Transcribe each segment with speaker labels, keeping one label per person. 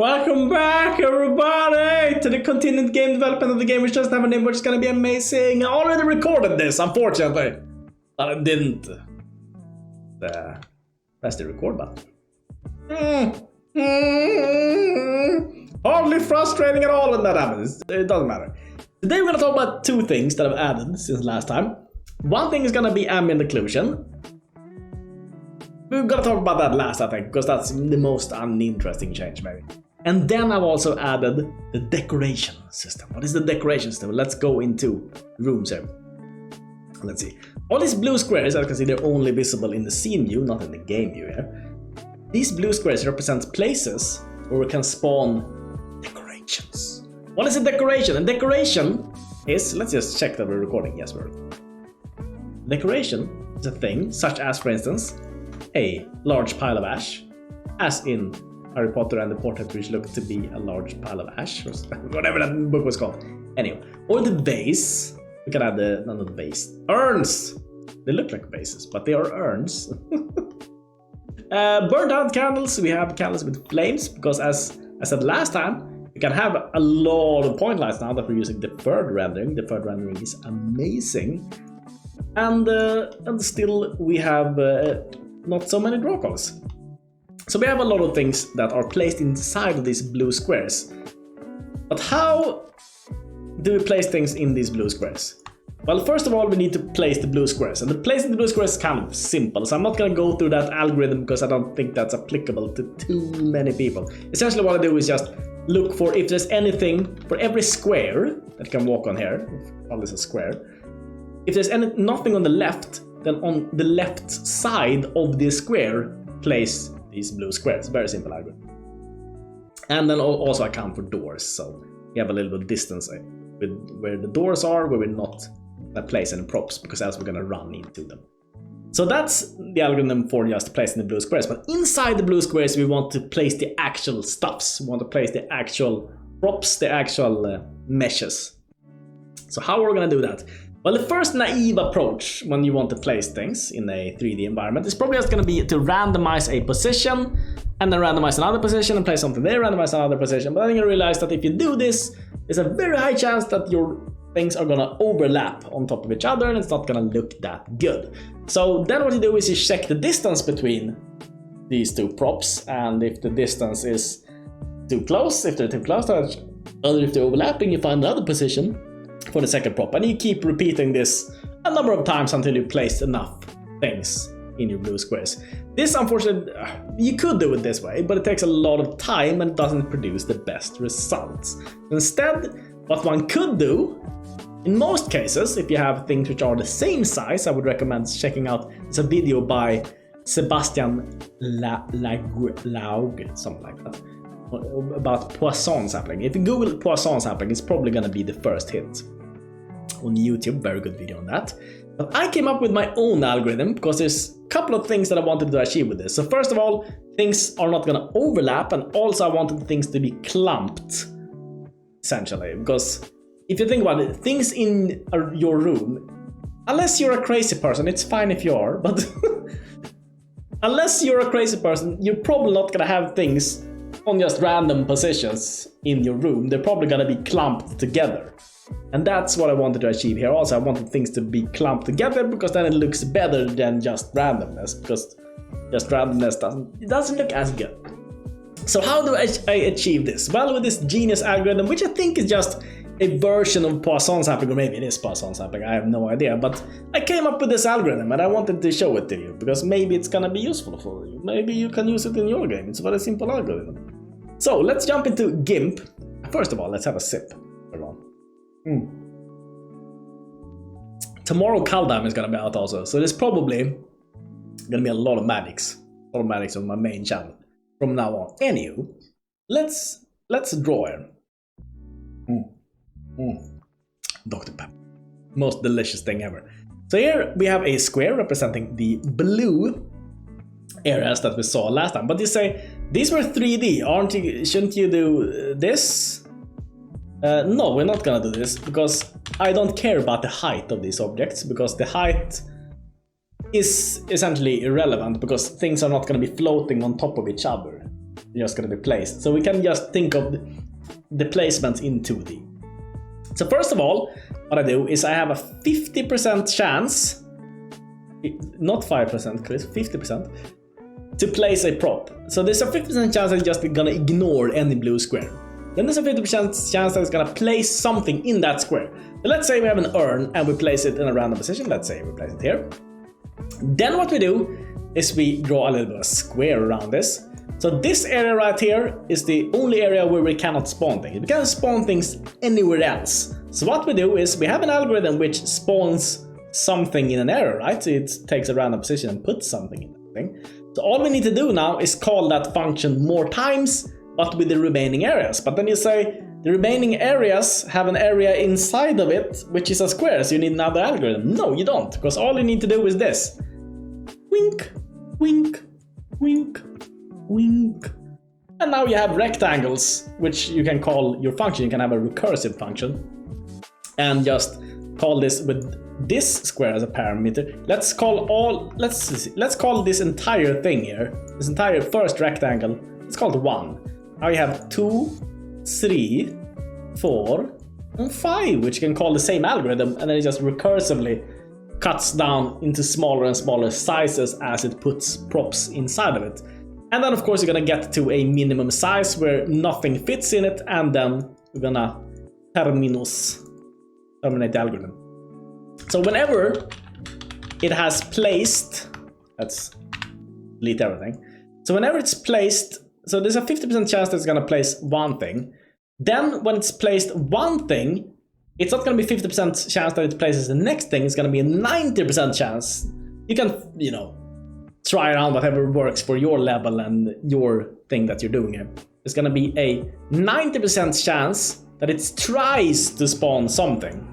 Speaker 1: Welcome back, everybody, to the continued game development of the game which just have a name, which is gonna be amazing. I already recorded this, unfortunately, but I didn't. Press the record button. Hardly frustrating at all when that happens. It doesn't matter. Today we're gonna talk about two things that I've added since last time. One thing is gonna be Ambient Occlusion. We're gonna talk about that last, I think, because that's the most uninteresting change, maybe. And then I've also added the decoration system. What is the decoration system? Let's go into rooms here. Let's see. All these blue squares, as you can see, they're only visible in the scene view, not in the game view here. These blue squares represent places where we can spawn decorations. What is a decoration? A decoration is, let's just check that we're recording. Yes, we're. Decoration is a thing, such as, for instance, a large pile of ash, as in Harry Potter and the Portrait which looked to be a large pile of ash, or whatever that book was called. Anyway, or the vase. We can add the, not the vase, urns. They look like vases, but they are urns. Burned out candles. We have candles with flames, because as I said last time, you can have a lot of point lights now that we're using deferred rendering. Deferred rendering is amazing. And still we have not so many draw colors. So we have a lot of things that are placed inside of these blue squares. But how do we place things in these blue squares? Well, first of all, we need to place the blue squares. And the placing the blue squares is kind of simple. So I'm not going to go through that algorithm because I don't think that's applicable to too many people. Essentially what I do is just look for if there's anything for every square that can walk on here. Call this a square. If there's nothing on the left, then on the left side of this square, place these blue squares. Very simple algorithm. And then also account for doors. So we have a little bit of distance with where the doors are, where we're not place any props, because else we're going to run into them. So that's the algorithm for just placing the blue squares. But inside the blue squares, we want to place the actual stuffs. We want to place the actual props, the actual meshes. So how are we going to do that? Well, the first naive approach when you want to place things in a 3D environment is probably just going to be to randomize a position and then randomize another position and place something there, randomize another position. But then you realize that if you do this, there's a very high chance that your things are going to overlap on top of each other and it's not going to look that good. So then what you do is you check the distance between these two props, and if the distance is too close, if they're too close, or if they're overlapping, you find another position for the second prop, and you keep repeating this a number of times until you place enough things in your blue squares. This, unfortunately, you could do it this way, but it takes a lot of time and doesn't produce the best results. Instead, what one could do, in most cases, if you have things which are the same size, I would recommend checking out a video by Sebastian Laug, something like that, about Poisson sampling. If you Google Poisson sampling, it's probably going to be the first hit on YouTube. Very good video on that. But I came up with my own algorithm because there's a couple of things that I wanted to achieve with this. So first of all, things are not going to overlap, and also I wanted things to be clumped, essentially. Because if you think about it, things in your room, unless you're a crazy person, it's fine if you are, but unless you're a crazy person, you're probably not going to have things on just random positions in your room. They're probably gonna be clumped together, and that's what I wanted to achieve here. Also, I wanted things to be clumped together because then it looks better than just randomness, because just randomness doesn't look as good. So how do I achieve this? Well, with this genius algorithm, which I think is just a version of Poisson sampling, or maybe it is Poisson sampling, I have no idea, but I came up with this algorithm and I wanted to show it to you because maybe it's gonna be useful for you. Maybe you can use it in your game. It's a very simple algorithm. So let's jump into Gimp. First of all, let's have a sip. Tomorrow Kaldheim is gonna be out also, so there's probably gonna be a lot of magics on my main channel from now on. Anywho, let's draw here. Dr. Pepper, most delicious thing ever. So here we have a square representing the blue areas that we saw last time. But you say these were 3D, aren't you? Shouldn't you do this? No, we're not gonna do this because I don't care about the height of these objects, because the height is essentially irrelevant because things are not gonna be floating on top of each other. just going to be placed. So we can just think of the placements in 2D. So first of all, what I do is I have a 50% chance, not 5%, Chris, 50%, to place a prop. So there's a 50% chance I'm just gonna ignore any blue square. Then there's a 50% chance that it's gonna place something in that square. So let's say we have an urn and we place it in a random position. Let's say we place it here. Then what we do is we draw a little bit of a square around this. So this area right here is the only area where we cannot spawn things. We can't spawn things anywhere else. So what we do is we have an algorithm which spawns something in an area, right? So it takes a random position and puts something in that thing. So all we need to do now is call that function more times, but with the remaining areas. But then you say the remaining areas have an area inside of it, which is a square, so you need another algorithm. No, you don't, because all you need to do is this. Wink, wink, wink, wink. And now you have rectangles, which you can call your function. You can have a recursive function and just call this with this square as a parameter. Let's call this entire thing here, this entire first rectangle, let's call it 1. Now you have 2, 3, 4, and 5, which you can call the same algorithm, and then it just recursively cuts down into smaller and smaller sizes as it puts props inside of it. And then of course you're gonna get to a minimum size where nothing fits in it, and then we're gonna terminate the algorithm. So whenever it has placed, let's delete everything. So whenever it's placed, so there's a 50% chance that it's gonna place one thing. Then when it's placed one thing, it's not gonna be 50% chance that it places the next thing, it's gonna be a 90% chance. You can, you know, try around whatever works for your level and your thing that you're doing here. It's gonna be a 90% chance that it tries to spawn something.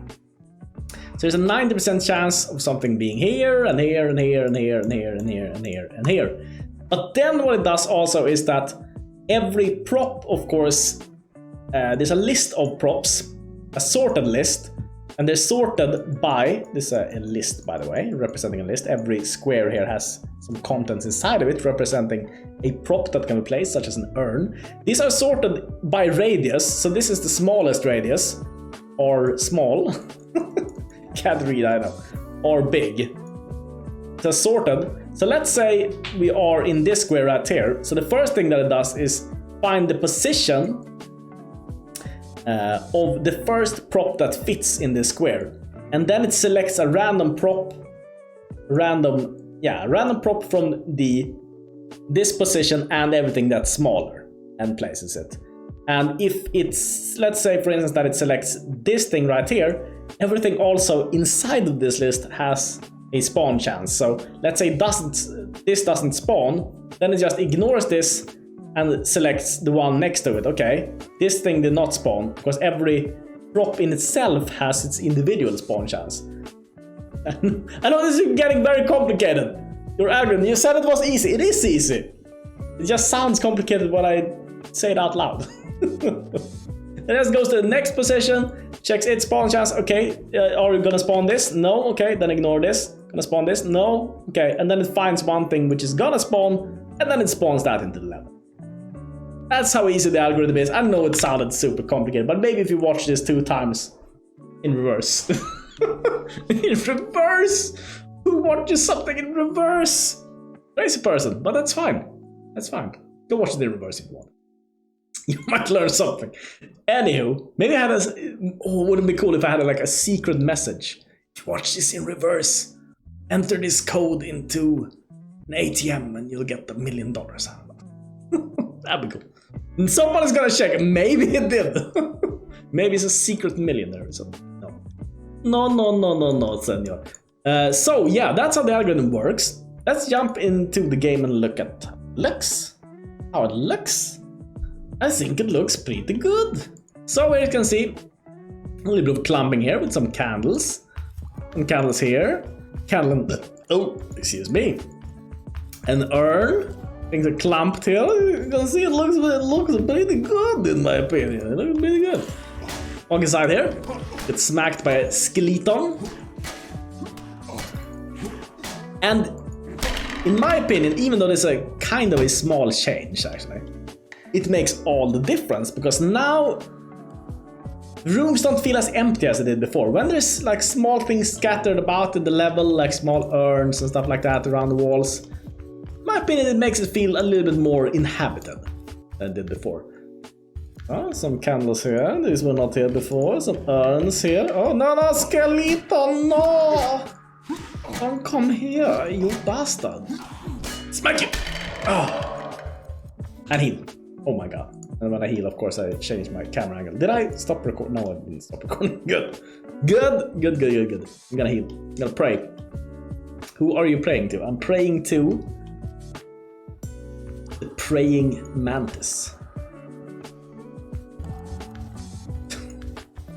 Speaker 1: So there's a 90% chance of something being here and here and here and here and here and here and here and here. But then what it does also is that every prop, of course, there's a list of props, a sorted list, and they're sorted by, this is a list by the way, representing a list. Every square here has some contents inside of it representing a prop that can be placed, such as an urn. These are sorted by radius, so this is the smallest radius, or small. Can't read, I know. Or big. So sorted. So let's say we are in this square right here. So the first thing that it does is find the position of the first prop that fits in this square. And then it selects a random prop. Random prop from this position and everything that's smaller and places it. And if it's, let's say for instance that it selects this thing right here, everything also inside of this list has a spawn chance. So let's say this doesn't spawn, then it just ignores this and selects the one next to it. Okay, this thing did not spawn because every prop in itself has its individual spawn chance. I know this is getting very complicated. Your algorithm, you said it was easy. It is easy. It just sounds complicated when I say it out loud. Then it goes to the next position, checks its spawn chance. Okay, are you gonna spawn this? No. Okay, then ignore this. Gonna spawn this? No. Okay, and then it finds one thing which is gonna spawn, and then it spawns that into the level. That's how easy the algorithm is. I know it sounded super complicated, but maybe if you watch this 2 times in reverse. In reverse? Who watches something in reverse? Crazy person, but that's fine. That's fine. Go watch it in reverse if you want. You might learn something. Anywho, maybe I had wouldn't it be cool if I had like a secret message? Watch this in reverse. Enter this code into an ATM and you'll get $1 million out of it. That'd be cool. And someone's gonna check. Maybe it did. Maybe it's a secret millionaire or something. No, senor. So yeah, that's how the algorithm works. Let's jump into the game and look at how it looks. I think it looks pretty good. So as you can see, a little bit of clumping here with some candles. And candles here. Excuse me. An urn. Things are clumped here. You can see it looks pretty good in my opinion. It looks pretty good. On the side here, it's smacked by a skeleton. And in my opinion, even though it's a kind of a small change actually, it makes all the difference, because now rooms don't feel as empty as they did before. When there's like small things scattered about in the level, like small urns and stuff like that around the walls, in my opinion, it makes it feel a little bit more inhabited than it did before. Oh, some candles here. These were not here before. Some urns here. Oh, no, skeleton, no! Don't come here, you bastard. Smack you! Oh. And heal. Oh my god. And when I heal, of course, I change my camera angle. Did I stop recording? No, I didn't stop recording. Good. I'm gonna heal. I'm gonna pray. Who are you praying to? I'm praying to the praying mantis.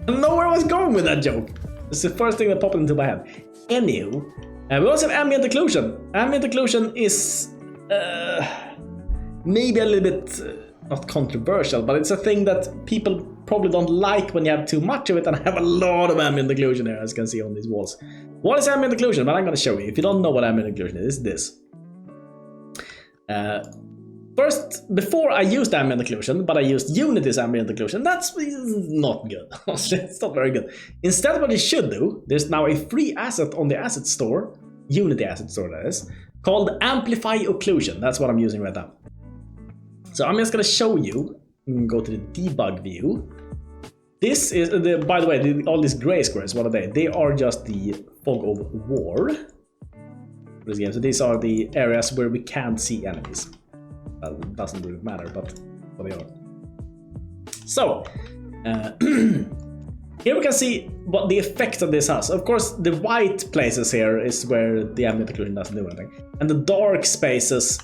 Speaker 1: I don't know where I was going with that joke. It's the first thing that popped into my head. Anywho, we also have Ambient Occlusion. Ambient Occlusion is maybe a little bit not controversial, but it's a thing that people probably don't like when you have too much of it, and I have a lot of Ambient Occlusion here, as you can see on these walls. What is Ambient Occlusion? Well, I'm going to show you. If you don't know what Ambient Occlusion is, it's this. First, before I used Ambient Occlusion, but I used Unity's Ambient Occlusion, that's not good. It's not very good. Instead, what you should do, there's now a free asset on the asset store, Unity asset store that is, called Amplify Occlusion. That's what I'm using right now. So I'm just going to show you. Go to the debug view. This is, by the way, all these gray squares, what are they? They are just the fog of war for this game. So these are the areas where we can't see enemies. It doesn't really matter, but they are. So, here we can see what the effect of this has. Of course, the white places here is where the ambient occlusion doesn't do anything. And the dark spaces,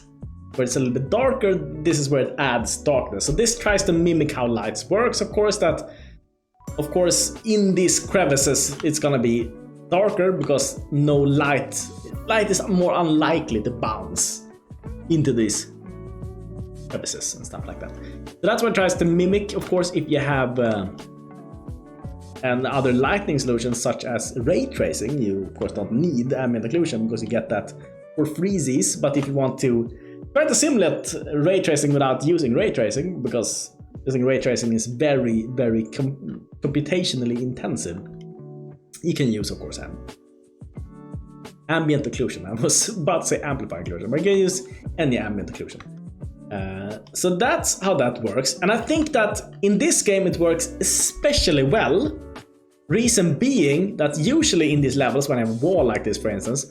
Speaker 1: where it's a little bit darker, this is where it adds darkness. So this tries to mimic how light works. Of course, in these crevices, it's gonna be darker because no light is more unlikely to bounce into these crevices and stuff like that. So that's what it tries to mimic. Of course, if you have and other lighting solutions such as ray tracing, you of course don't need ambient occlusion because you get that for freezies. But if you want to try to simulate ray tracing without using ray tracing, because using ray tracing is very computationally intensive, you can use, of course, ambient occlusion. I was about to say amplify occlusion, but you can use any ambient occlusion. So that's how that works, and I think that in this game it works especially well. Reason being that usually in these levels, when I have a wall like this, for instance,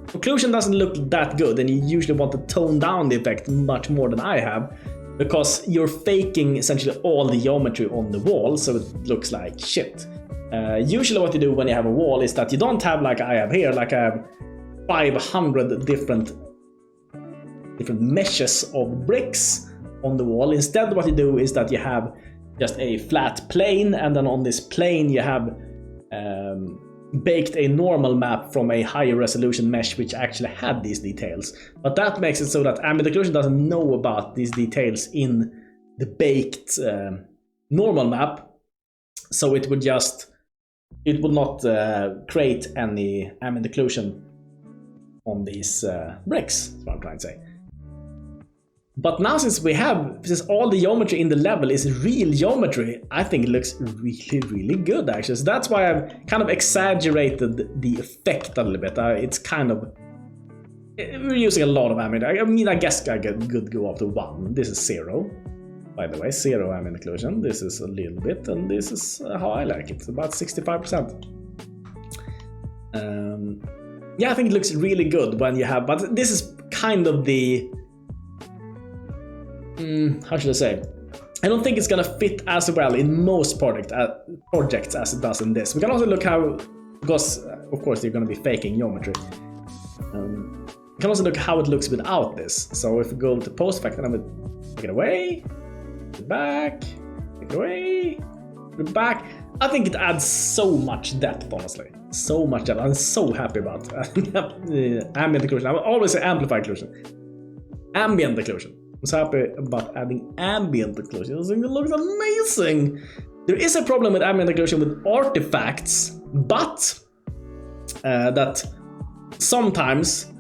Speaker 1: occlusion doesn't look that good, and you usually want to tone down the effect much more than I have, because you're faking essentially all the geometry on the wall, so it looks like shit. Usually what you do when you have a wall is that you don't have, like I have here, like I have 500 different meshes of bricks on the wall. Instead, what you do is that you have just a flat plane, and then on this plane you have baked a normal map from a higher resolution mesh which actually had these details. But that makes it so that ambient occlusion doesn't know about these details in the baked normal map, so it would not create any ambient occlusion on these bricks. That's what I'm trying to say. But now, since all the geometry in the level is real geometry, I think it looks really good, actually. So that's why I've kind of exaggerated the effect a little bit. We're using a lot of ambient. I mean, I guess I could go up to 1. This is 0, by the way, 0 ambient occlusion. This is a little bit, and this is how I like it, about 65%. Yeah, I think it looks really good when you have, but this is kind of the, how should I say? I don't think it's gonna fit as well in most projects as it does in this. We can also look how, because of course they're gonna be faking geometry. We can also look how it looks without this. So if we go to post effect, and I'm gonna take it away, put it back, take it away, put it back. I think it adds so much depth, honestly. So much depth. I'm so happy about ambient occlusion. I will always say amplify occlusion. Ambient occlusion. I'm so happy about adding ambient occlusion. I think it looks amazing. There is a problem with ambient occlusion with artifacts, but that sometimes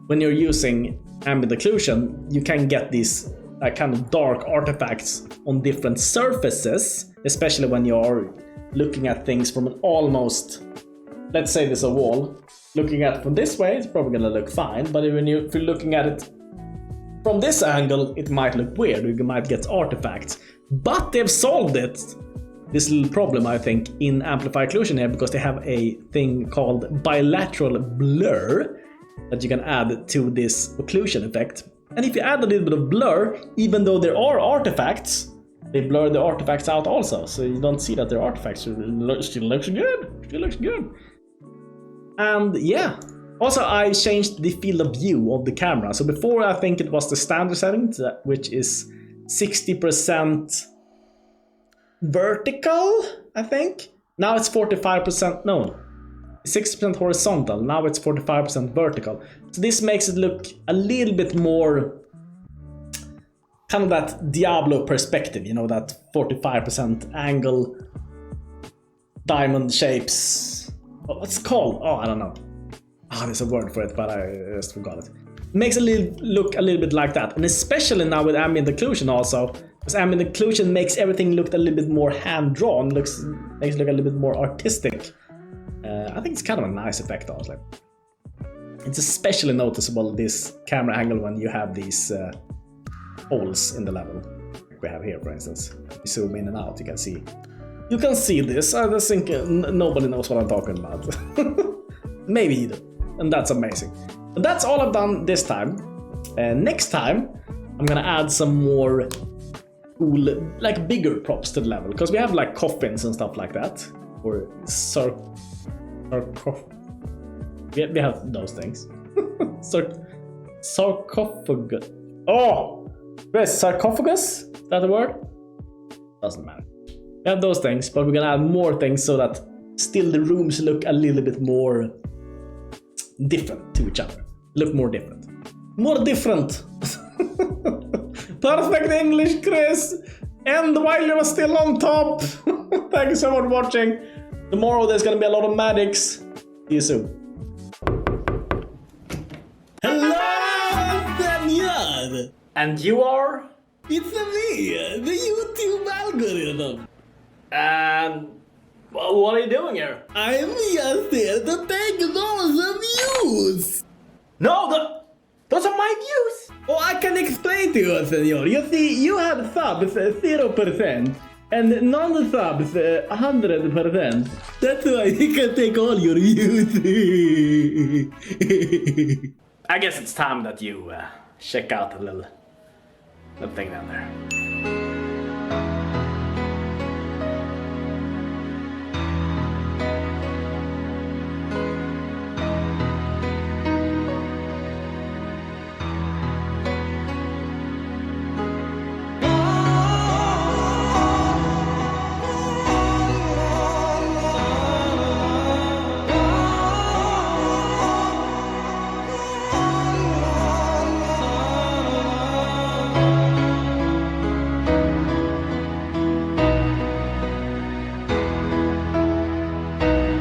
Speaker 1: when you're using ambient occlusion, you can get these like kind of dark artifacts on different surfaces, especially when you're looking at things from an almost, let's say there's a wall, looking at it from this way, it's probably gonna look fine, but if you're looking at it from this angle, it might look weird, you might get artifacts. But they've solved it, this little problem, I think, in Amplify Occlusion here, because they have a thing called bilateral blur that you can add to this occlusion effect. And if you add a little bit of blur, even though there are artifacts, they blur the artifacts out also, so you don't see that they're artifacts. It still looks good. Still looks good. And yeah, also I changed the field of view of the camera. So before, I think it was the standard setting, which is 60% vertical, I think. Now it's 45%, no, 60% horizontal. Now it's 45% vertical. So this makes it look a little bit more kind of that Diablo perspective, you know, that 45% angle, diamond shapes. What's it called? Oh, I don't know. Oh, there's a word for it, but I just forgot it. Makes it look a little bit like that. And especially now with Ambient Occlusion also, because Ambient Occlusion makes everything look a little bit more hand-drawn, makes it look a little bit more artistic. I think it's kind of a nice effect, honestly. It's especially noticeable, this camera angle, when you have these holes in the level. Like we have here, for instance. You zoom in and out, you can see. You can see this. I just think nobody knows what I'm talking about. Maybe you do. And that's amazing. But that's all I've done this time. Next time, I'm gonna add some more cool, like bigger props to the level. Because we have like coffins and stuff like that. Or we have those things. Sarcophagus. Oh! Chris, sarcophagus? Is that the word? Doesn't matter. We have those things, but we're gonna add more things so that still the rooms look a little bit more different to each other. Look more different. More different! Perfect English, Chris! And while you're still on top! Thank you so much for watching. Tomorrow there's gonna be a lot of magics. See you soon. Hello, Daniel! And you are? It's me, the YouTube algorithm. And what are you doing here? I'm just here to take all the views. No, those are my views. Oh, I can explain to you, senor. You see, you have subs 0%. And non-subs 100%. That's why you can take all your views. I guess it's time that you check out the little thing down there.